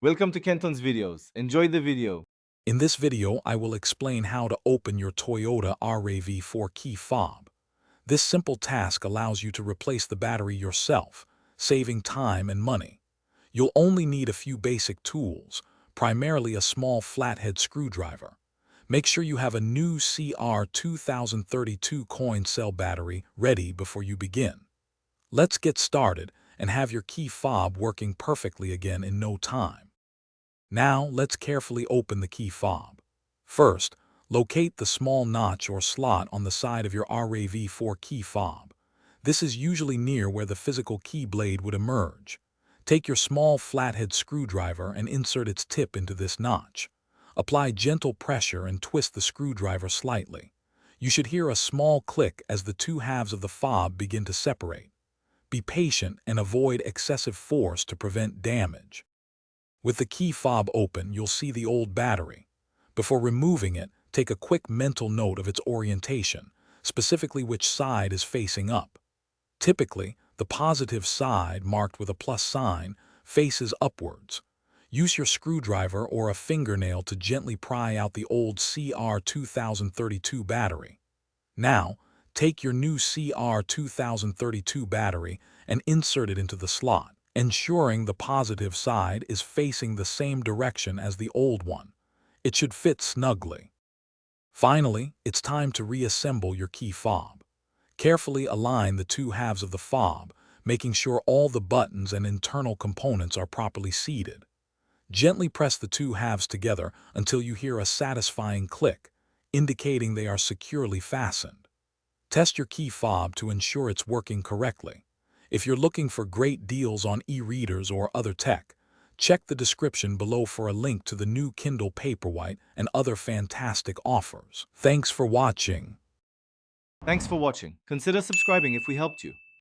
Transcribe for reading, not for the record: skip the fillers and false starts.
Welcome to Kenton's videos. Enjoy the video. In this video, I will explain how to open your Toyota RAV4 key fob. This simple task allows you to replace the battery yourself, saving time and money. You'll only need a few basic tools, primarily a small flathead screwdriver. Make sure you have a new CR 2032 coin cell battery ready before you begin. Let's get started and have your key fob working perfectly again in no time. Now, let's carefully open the key fob. First, locate the small notch or slot on the side of your RAV4 key fob. This is usually near where the physical key blade would emerge. Take your small flathead screwdriver and insert its tip into this notch. Apply gentle pressure and twist the screwdriver slightly. You should hear a small click as the two halves of the fob begin to separate. Be patient and avoid excessive force to prevent damage. With the key fob open, you'll see the old battery. Before removing it, take a quick mental note of its orientation, specifically which side is facing up. Typically, the positive side, marked with a plus sign, faces upwards. Use your screwdriver or a fingernail to gently pry out the old CR 2032 battery. Now, take your new CR 2032 battery and insert it into the slot, ensuring the positive side is facing the same direction as the old one. It should fit snugly. Finally, it's time to reassemble your key fob. Carefully align the two halves of the fob, making sure all the buttons and internal components are properly seated. Gently press the two halves together until you hear a satisfying click, indicating they are securely fastened. Test your key fob to ensure it's working correctly. If you're looking for great deals on e-readers or other tech, check the description below for a link to the new Kindle Paperwhite and other fantastic offers. Thanks for watching. Thanks for watching. Consider subscribing if we helped you.